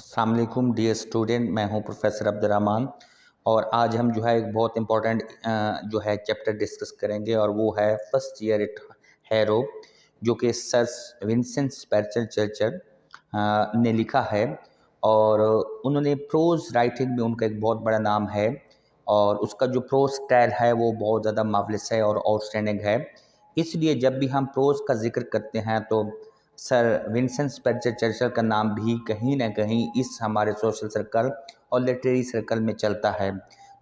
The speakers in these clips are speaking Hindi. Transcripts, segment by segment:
अस्सलाम वालेकुम डियर स्टूडेंट, मैं हूं प्रोफेसर अब्दुर्रहमान। और आज हम जो है एक बहुत इम्पोर्टेंट जो है चैप्टर डिस्कस करेंगे और वो है फर्स्ट ईयर एट हैरो, जो कि सर विंसेंट स्पेंसर चर्चिल ने लिखा है। और उन्होंने प्रोज राइटिंग में उनका एक बहुत बड़ा नाम है और उसका जो प्रोज स्टाइल है वो बहुत ज़्यादा मार्वलस है और आउटस्टैंडिंग है। इसलिए जब भी हम प्रोज का जिक्र करते हैं तो सर विंसेंट स्पेंसर चर्चिल का नाम भी कहीं ना कहीं इस हमारे सोशल सर्कल और लिटरेरी सर्कल में चलता है।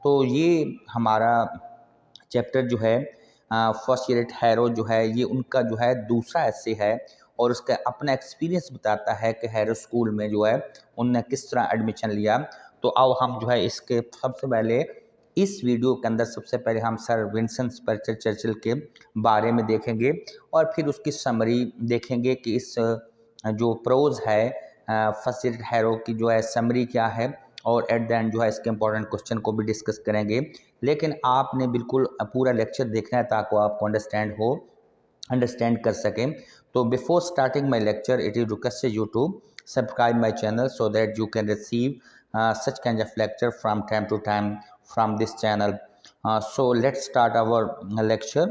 तो ये हमारा चैप्टर जो है फर्स्ट ईयर एट हैरो जो है ये उनका जो है दूसरा ऐसे है और उसका अपना एक्सपीरियंस बताता है कि हैरो स्कूल में जो है उनने किस तरह एडमिशन लिया। तो आओ हम जो है इसके सबसे पहले इस वीडियो के अंदर सबसे पहले हम सर विंसेंट स्पेंसर चर्चिल के बारे में देखेंगे और फिर उसकी समरी देखेंगे कि इस जो प्रोज है फर्स्ट ईयर हैरो की जो है समरी क्या है और एट द एंड जो है इसके इंपॉर्टेंट क्वेश्चन को भी डिस्कस करेंगे। लेकिन आपने बिल्कुल पूरा लेक्चर देखना है ताकि आपको अंडरस्टैंड कर सकें। तो before starting my lecture it is request you to subscribe my channel so that you can receive such kind of lecture from time to time from this channel. So let's start our lecture.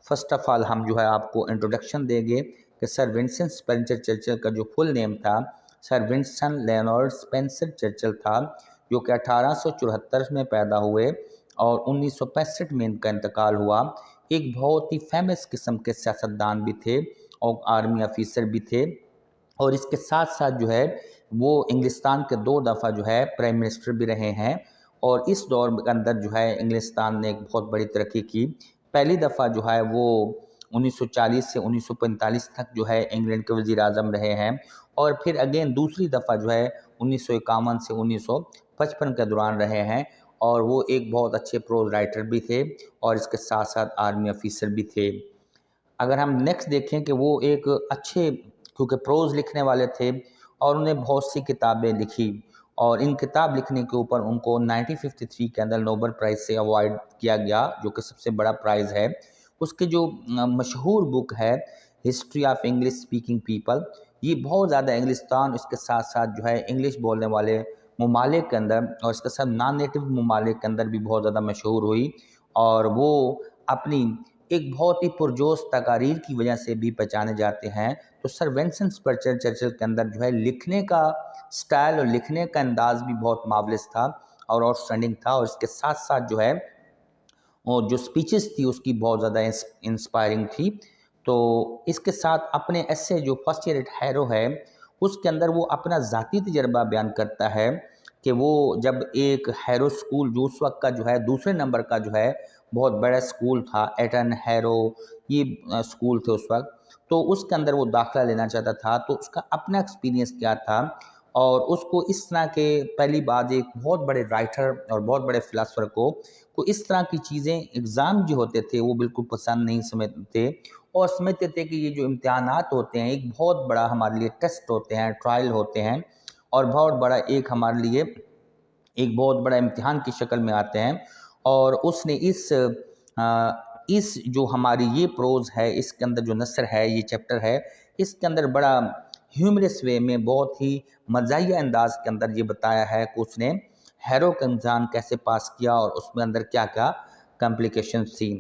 First of all हम जो है आपको इंट्रोडक्शन देंगे कि सर विंसेंट स्पेंसर चर्चिल का जो फुल नेम था sir Winston Leonard Spencer Churchill था, जो कि 1874 में पैदा हुए और 1965 में इनका इंतकाल हुआ। एक बहुत ही फेमस किस्म के सियासतदान भी थे और आर्मी ऑफिसर भी थे और इसके साथ साथ जो है वो इंग्लिस्तान के 2 दफ़ा जो है प्राइम मिनिस्टर भी रहे हैं। और इस दौर के अंदर जो है इंग्लिस्तान ने एक बहुत बड़ी तरक्की की। पहली दफ़ा जो है वो 1940 से 1945 तक जो है इंग्लैंड के वज़ीर आज़म रहे हैं और फिर अगेन दूसरी दफ़ा जो है 1951 से 1955 के दौरान रहे हैं और वो एक बहुत अच्छे प्रोज राइटर भी थे और इसके साथ साथ आर्मी ऑफिसर भी थे। अगर हम नेक्स्ट देखें कि वो एक अच्छे क्योंकि प्रोज लिखने वाले थे और उन्हें बहुत सी किताबें लिखी और इन किताब लिखने के ऊपर उनको 1953 के अंदर नोबेल प्राइज़ से अवार्ड किया गया, जो कि सबसे बड़ा प्राइज़ है। उसके जो मशहूर बुक है history of English speaking people, ये बहुत ज़्यादा इंग्लिस्तान इसके साथ साथ जो है इंग्लिश बोलने वाले ममालिक के अंदर और इसके साथ नॉन नेटिव ममालिक के अंदर भी बहुत ज़्यादा मशहूर हुई और वो अपनी एक बहुत ही पुरजोश तकारीर की वजह से भी पहचाने जाते हैं। तो सर विंसेंट स्पेंसर चर्चिल के अंदर जो है लिखने का स्टाइल और लिखने का अंदाज भी बहुत मार्वलस था और आउटस्टैंडिंग था और इसके साथ साथ जो है और जो स्पीचेस थी उसकी बहुत ज़्यादा इंस्पायरिंग थी। तो इसके साथ अपने ऐसे जो फर्स्ट ईयर एट हैरो है उसके अंदर वो अपना ज़ाती तजर्बा बयान करता है कि वो जब एक हैरो स्कूल जो उस वक्त का जो है दूसरे नंबर का जो है बहुत बड़ा स्कूल था एटन हैरो, ये स्कूल थे उस वक्त, तो उसके अंदर वो दाखिला लेना चाहता था। तो उसका अपना एक्सपीरियंस क्या था और उसको इस तरह के पहली बात एक बहुत बड़े राइटर और बहुत बड़े फिलासफर को इस तरह की चीज़ें एग्ज़ाम जो होते थे वो बिल्कुल पसंद नहीं समझते और समझते थे कि ये जो इम्तिहानात होते हैं एक बहुत बड़ा हमारे लिए टेस्ट होते हैं, ट्रायल होते हैं और बहुत बड़ा एक हमारे लिए एक बहुत बड़ा इम्तिहान की शक्ल में आते हैं। और उसने इस जो हमारी ये प्रोज है इसके अंदर जो नसर है ये चैप्टर है इसके अंदर बड़ा ह्यूमरस वे में बहुत ही मज़ाहिया अंदाज के अंदर ये बताया है कि उसने हैरो का इम्तहान कैसे पास किया और उसमें अंदर क्या क्या कॉम्प्लिकेशंस थी।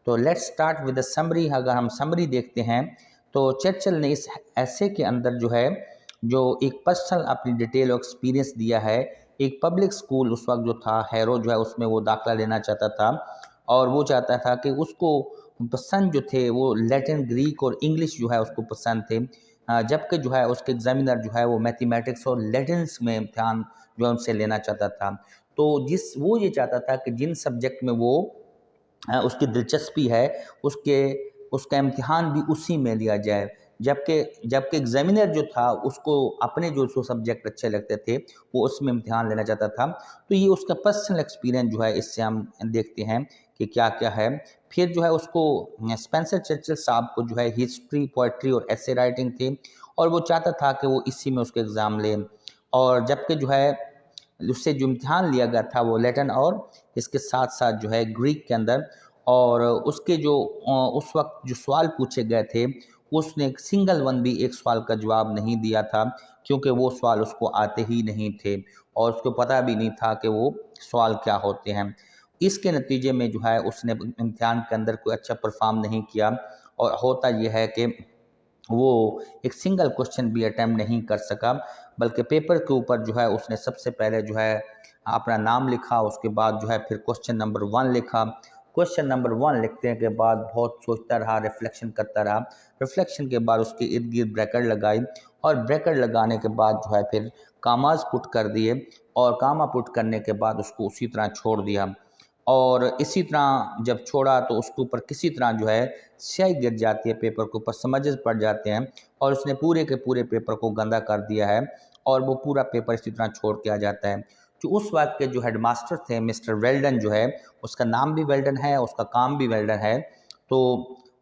तो let's start with the summary. अगर हम समरी देखते हैं तो चर्चिल ने इस ऐसे के अंदर जो है जो एक पर्सनल अपनी डिटेल और एक्सपीरियंस दिया है। एक पब्लिक स्कूल उस वक्त जो था हैरो जो है उसमें वो दाखिला लेना चाहता था और वो चाहता था कि उसको पसंद जो थे वो लैटिन, ग्रीक और इंग्लिश जो है उसको पसंद थे, जबकि जो है उसके एग्जामिनर जो है वो मैथमेटिक्स और लैटिन्स में इम्तहान जो है उनसे लेना चाहता था। तो वो ये चाहता था कि जिन सब्जेक्ट में वो उसकी दिलचस्पी है उसका इम्तिहान भी उसी में लिया जाए, जबकि जबकि एग्जामिनर जो था उसको अपने जो सब्जेक्ट अच्छे लगते थे वो उसमें इम्तिहान लेना चाहता था। तो ये उसका पर्सनल एक्सपीरियंस जो है इससे हम देखते हैं कि क्या क्या है। फिर जो है उसको स्पेंसर चर्चिल साहब को जो है हिस्ट्री, पोइट्री और ऐसे राइटिंग थी और वो चाहता था कि वो इसी में उसके एग्ज़ाम ले। और जबकि जो है उससे जो इम्तिहान लिया गया था वो लैटिन और इसके साथ साथ जो है ग्रीक के अंदर और उसके जो उस वक्त जो सवाल पूछे गए थे उसने एक सिंगल वन भी एक सवाल का जवाब नहीं दिया था। क्योंकि वो सवाल उसको आते ही नहीं थे और उसको पता भी नहीं था कि वो सवाल क्या होते हैं। इसके नतीजे में जो है उसने इम्तिहान के अंदर कोई अच्छा परफॉर्म नहीं किया और होता यह है कि वो एक सिंगल क्वेश्चन भी अटैम्प्ट नहीं कर सका, बल्कि पेपर के ऊपर जो है उसने सबसे पहले जो है अपना नाम लिखा, उसके बाद जो है फिर क्वेश्चन नंबर 1 लिखा। क्वेश्चन नंबर 1 लिखने के बाद बहुत सोचता रहा, रिफ्लेक्शन करता रहा। रिफ्लेक्शन के बाद उसके इर्द गिर्द ब्रैकेट लगाई और ब्रैकेट लगाने के बाद जो है फिर कामाज पुट कर दिए और कामा पुट करने के बाद उसको उसी तरह छोड़ दिया। और इसी तरह जब छोड़ा तो उसके ऊपर किसी तरह जो है स्याही गिर जाती है, पेपर के ऊपर समझ पड़ जाते हैं और उसने पूरे के पूरे पेपर को गंदा कर दिया है और वो पूरा पेपर इसी तरह छोड़ के आ जाता है। जो उस वक्त के जो हेडमास्टर थे मिस्टर वेल्डन जो है, उसका नाम भी वेल्डन है, उसका काम भी वेल्डन है, तो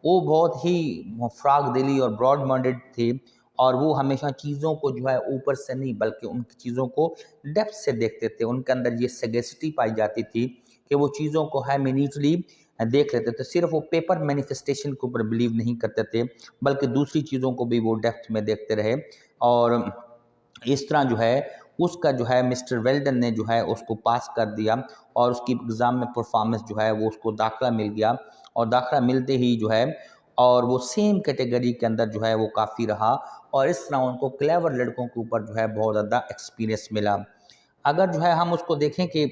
वो बहुत ही फ्राग दिली और ब्रॉड माइंडेड थे और वो हमेशा चीज़ों को जो है ऊपर से नहीं बल्कि उनकी चीज़ों को डेप्थ से देखते थे। उनके अंदर ये सगेसिटी पाई जाती थी कि वो चीज़ों को है मिनिटली देख लेते थे। सिर्फ वो पेपर मैनिफेस्टेशन के ऊपर बिलीव नहीं करते थे, बल्कि दूसरी चीज़ों को भी वो डेप्थ में देखते रहे और इस तरह जो है उसका जो है मिस्टर वेल्डन ने जो है उसको पास कर दिया और उसकी एग्ज़ाम में परफॉर्मेंस जो है वो उसको दाखिला मिल गया और दाखिला मिलते ही जो है और वो सेम कैटेगरी के अंदर जो है वो काफ़ी रहा और इस तरह उनको क्लेवर लड़कों के ऊपर जो है बहुत ज़्यादा एक्सपीरियंस मिला। अगर जो है हम उसको देखें कि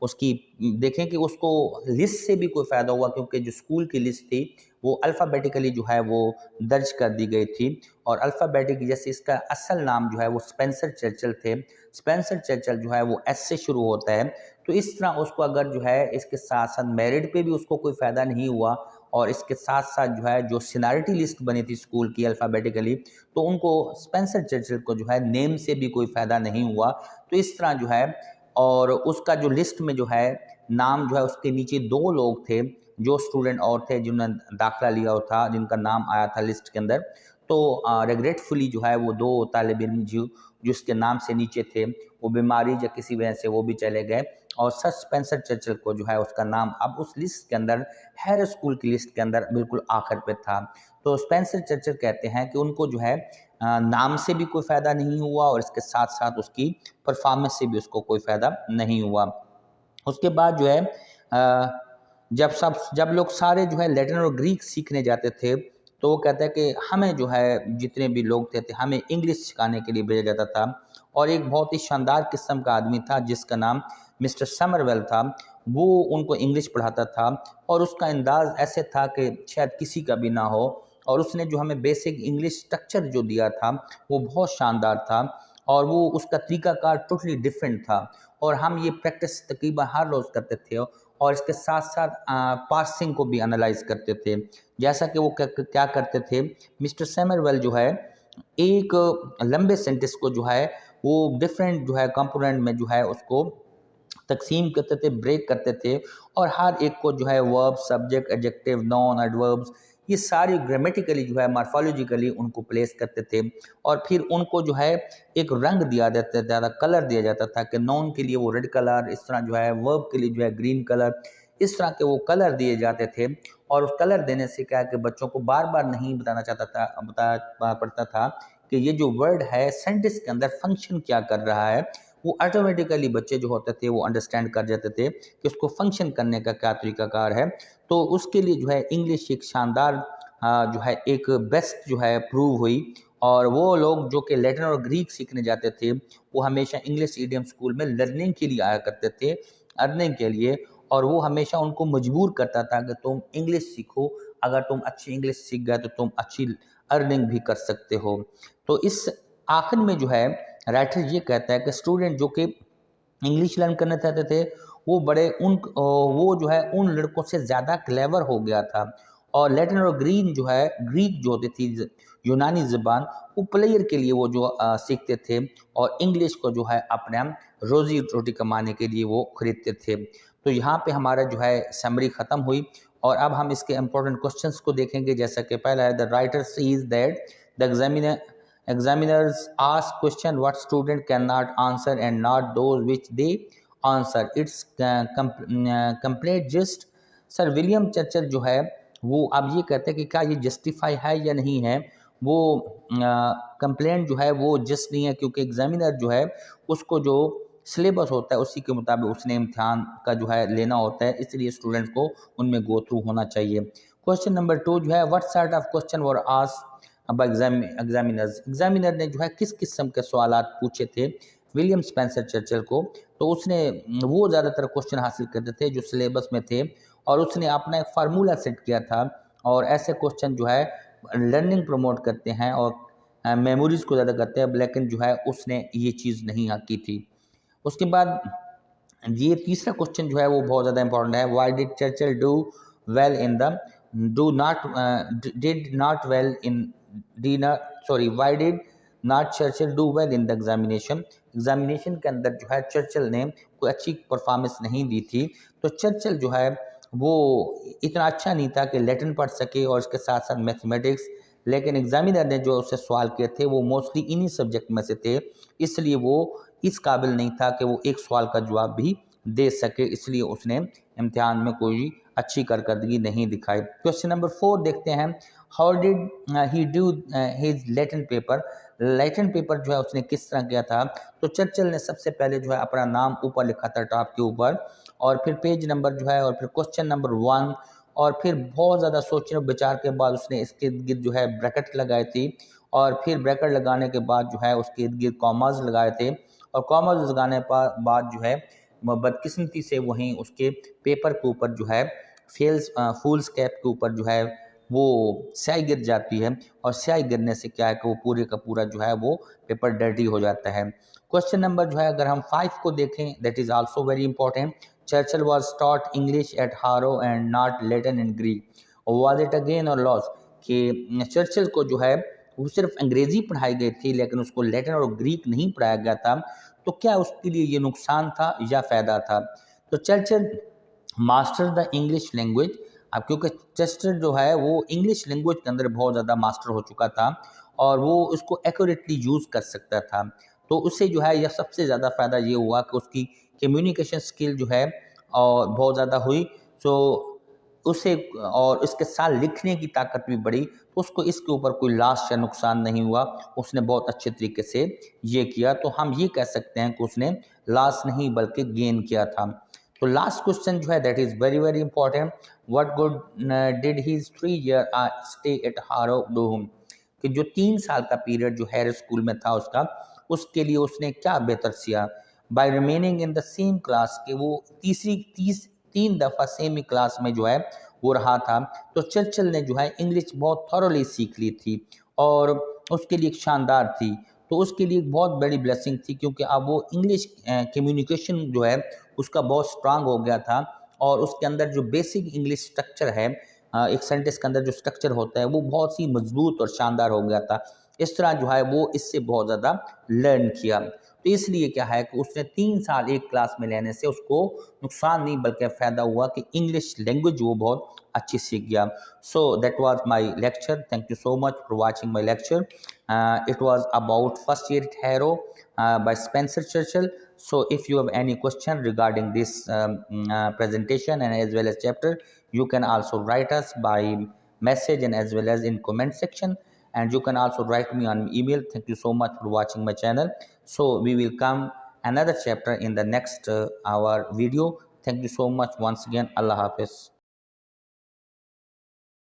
उसकी देखें कि उसको लिस्ट से भी कोई फ़ायदा हुआ, क्योंकि जो स्कूल की लिस्ट थी वो अल्फ़ाबेटिकली जो है वो दर्ज कर दी गई थी और अल्फ़ाबेटिक जैसे इसका असल नाम जो है वो स्पेंसर चर्चिल थे। स्पेंसर चर्चिल जो है वो एस से शुरू होता है, तो इस तरह उसको अगर जो है इसके साथ-साथ मेरिट पे भी उसको कोई फ़ायदा नहीं हुआ और इसके साथ-साथ जो है जो सीनियरिटी लिस्ट बनी थी स्कूल की अल्फ़ाबेटिकली, तो उनको स्पेंसर चर्चिल को जो है नेम से भी कोई फ़ायदा नहीं हुआ। तो इस तरह जो है और उसका जो लिस्ट में जो है नाम जो है उसके नीचे 2 लोग थे, जो स्टूडेंट और थे जिन्होंने दाखिला लिया हो था, जिनका नाम आया था लिस्ट के अंदर। तो रिग्रेटफुली जो है वो 2 तालिब इल्म जो जिसके नाम से नीचे थे, वो बीमारी या किसी वजह से वो भी चले गए और सर स्पेंसर चर्चिल को जो है उसका नाम अब उस लिस्ट के अंदर हैर स्कूल की लिस्ट के अंदर बिल्कुल आखिर पे था। तो स्पेंसर चर्चिल कहते हैं कि उनको जो है नाम से भी कोई फ़ायदा नहीं हुआ और इसके साथ-साथ उसकी परफॉर्मेंस से भी उसको कोई फ़ायदा नहीं हुआ। उसके बाद जो है जब लोग सारे जो है लैटिन और ग्रीक सीखने जाते थे, तो वो कहता है कि हमें जो है जितने भी लोग थे हमें इंग्लिश सिखाने के लिए भेजा जाता था और एक बहुत ही शानदार किस्म का आदमी था जिसका नाम मिस्टर समरवेल था। वो उनको इंग्लिश पढ़ाता था और उसका अंदाज़ ऐसे था कि शायद किसी का भी ना हो और उसने जो हमें बेसिक इंग्लिश स्ट्रक्चर जो दिया था वो बहुत शानदार था और वो उसका तरीक़ाकार टोटली डिफरेंट था और हम ये प्रैक्टिस तकरीबन हर रोज़ करते थे और इसके साथ-साथ पार्सिंग को भी एनालाइज़ करते थे। जैसा कि वो क्या करते थे, मिस्टर समरवेल जो है एक लंबे सेंटेंस को जो है वो डिफरेंट जो है कंपोनेंट में जो है उसको तक़सीम करते थे, ब्रेक करते थे और हर एक को जो है verb, subject, adjective, noun, adverbs ये सारी ग्रामेटिकली जो है मॉर्फोलॉजिकली उनको प्लेस करते थे और फिर उनको जो है एक रंग दिया जाता था, कलर दिया जाता था कि नाउन के लिए वो रेड कलर, इस तरह जो है वर्ब के लिए जो है ग्रीन कलर, इस तरह के वो कलर दिए जाते थे और उस कलर देने से क्या है कि बच्चों को बार-बार नहीं बताना पड़ता था कि ये जो वर्ड है सेंटेंस के अंदर फंक्शन क्या कर रहा है। वो ऑटोमेटिकली बच्चे जो होते थे वो अंडरस्टैंड कर जाते थे कि उसको फंक्शन करने का क्या तरीक़ाकार है। तो उसके लिए जो है इंग्लिश एक शानदार जो है एक बेस्ट जो है प्रूव हुई और वो लोग जो कि लैटिन और ग्रीक सीखने जाते थे, वो हमेशा इंग्लिश मीडियम स्कूल में लर्निंग के लिए आया करते थे, अर्निंग के लिए और वो हमेशा उनको मजबूर करता था कि तुम इंग्लिश सीखो, अगर तुम अच्छी इंग्लिश सीख गए तो तुम अच्छी अर्निंग भी कर सकते हो। तो इस आखिर में जो है राइटर ये कहता है कि स्टूडेंट जो कि इंग्लिश लर्न करना चाहते थे वो जो है उन लड़कों से ज़्यादा क्लेवर हो गया था और लैटिन और ग्रीक जो होती थी यूनानी ज़बान, वो प्लेयर के लिए वो जो सीखते थे और इंग्लिश को जो है अपने रोज़ी रोटी कमाने के लिए वो खरीदते थे। तो यहाँ पे हमारा जो है समरी ख़त्म हुई और अब हम इसके इम्पोर्टेंट क्वेश्चंस को देखेंगे। जैसा कि पहला है, the writer sees that the examiners ask question what student cannot answer and not those which they answer. It's complete just sir William Churchill जो है वो अब ये कहते हैं कि क्या ये जस्टिफाई है या नहीं है। वो कंप्लेंट जो है वो जस्ट नहीं है, क्योंकि एग्जामिनर जो है उसको जो सिलेबस होता है उसी के मुताबिक उसने इम्तिहान का जो है लेना होता है, इसलिए स्टूडेंट को उनमें गो थ्रू होना चाहिए। क्वेश्चन नंबर 2 जो है, what sort of question were asked by examiners, examiner ने जो है किस किस्म के सवालात पूछे थे विलियम स्पेंसर चर्चिल को। तो उसने वो ज़्यादातर क्वेश्चन हासिल करते थे जो सिलेबस में थे, और उसने अपना एक फार्मूला सेट किया था, और ऐसे क्वेश्चन जो है लर्निंग प्रमोट करते हैं और मेमोरीज को ज़्यादा करते हैं, लेकिन जो है उसने ये चीज़ नहीं की थी। उसके बाद ये तीसरा क्वेश्चन जो है वो बहुत ज़्यादा इंपॉर्टेंट है, why did Churchill do well in the do not did not well in dinner sorry why did not Churchill do well in the examination, examination के अंदर जो है चर्चिल ने कोई अच्छी परफॉर्मेंस नहीं दी थी। तो चर्चिल जो है वो इतना अच्छा नहीं था कि लैटिन पढ़ सके और इसके साथ साथ मैथमेटिक्स, लेकिन एग्जामिनर ने जो उससे सवाल किए थे वो मोस्टली इन्हीं सब्जेक्ट में से थे, इसलिए वो इस काबिल नहीं था कि वो एक सवाल का जवाब भी दे सके, इसलिए उसने इम्तिहान में कोई अच्छी कारकर्दगी नहीं दिखाई। क्वेश्चन नंबर 4 देखते हैं, how did he do his Latin paper, Latin paper जो है उसने किस तरह किया था। तो चर्चिल ने सबसे पहले जो है अपना नाम ऊपर लिखा था टॉप के ऊपर, और फिर पेज नंबर जो है, और फिर क्वेश्चन नंबर 1, और फिर बहुत ज़्यादा सोचने विचार के बाद उसने इसके इर्द गिर्द जो है ब्रैकेट लगाई थी, और फिर ब्रैकेट लगाने के बाद जो है उसके इर्द गिर्द कॉमास लगाए थे, और कॉमास लगाने बाद जो है बदकिस्मती से वहीं उसके पेपर के ऊपर जो है फूल्स कैप के ऊपर जो है वो स्याही गिर जाती है, और स्याही गिरने से क्या है कि वो पूरे का पूरा जो है वो पेपर डर्टी हो जाता है। क्वेश्चन नंबर जो है अगर हम 5 को देखें, that is also very important, Churchill was taught English at Harrow and not Latin and Greek, was it again और लॉस, कि चर्चिल को जो है वो सिर्फ अंग्रेजी पढ़ाई गई थी लेकिन उसको लैटिन और ग्रीक नहीं पढ़ाया गया था, तो क्या उसके लिए ये नुकसान था या फ़ायदा था। तो Churchill master the English language, अब क्योंकि चर्चिल जो है वो इंग्लिश लैंग्वेज के अंदर बहुत ज़्यादा मास्टर हो चुका था और वो उसको एक्यूरेटली यूज़ कर सकता था, तो उससे जो है यह सबसे ज़्यादा फ़ायदा ये हुआ कि उसकी कम्युनिकेशन स्किल जो है और बहुत ज़्यादा हुई, तो उसे और इसके साथ लिखने की ताकत भी बढ़ी, तो उसको इसके ऊपर कोई लॉस या नुकसान नहीं हुआ, उसने बहुत अच्छे तरीके से ये किया। तो हम ये कह सकते हैं कि उसने लॉस नहीं बल्कि गेन किया था। तो लास्ट क्वेश्चन जो है that is very very important, what good did his 3 year stay at हारो डू हिम, कि जो 3 साल का पीरियड जो हैरो स्कूल में था उसका, उसके लिए उसने क्या बेहतर किया। By remaining in the same class, कि वो तीन दफ़ा सेम ही क्लास में जो है वो रहा था। तो चर्चिल ने जो है इंग्लिश बहुत थॉरोली सीख ली थी और उसके लिए एक शानदार थी, तो उसके लिए एक बहुत बड़ी ब्लेसिंग थी, क्योंकि अब वो इंग्लिश कम्युनिकेशन जो है उसका बहुत स्ट्रांग हो गया था, और उसके अंदर जो बेसिक इंग्लिश स्ट्रक्चर है, एक सेंटेंस के अंदर जो स्ट्रक्चर होता है वो बहुत ही मजबूत और शानदार हो गया था। इस तरह जो है वो इससे बहुत ज़्यादा लर्न किया, तो इसलिए क्या है कि उसने 3 साल एक क्लास में लेने से उसको नुकसान नहीं बल्कि फ़ायदा हुआ कि इंग्लिश लैंग्वेज वो बहुत अच्छी सीख गया। So that was my lecture, thank you so much for watching my lecture. It was about first year hero by Spencer Churchill. So if you have any question regarding this presentation and as well as chapter, you can also write us by message and as well as in comment section, and you can also write me on email. Thank you so much for watching my channel. So we will come another chapter in the next our video. Thank you so much once again. Allah Hafiz.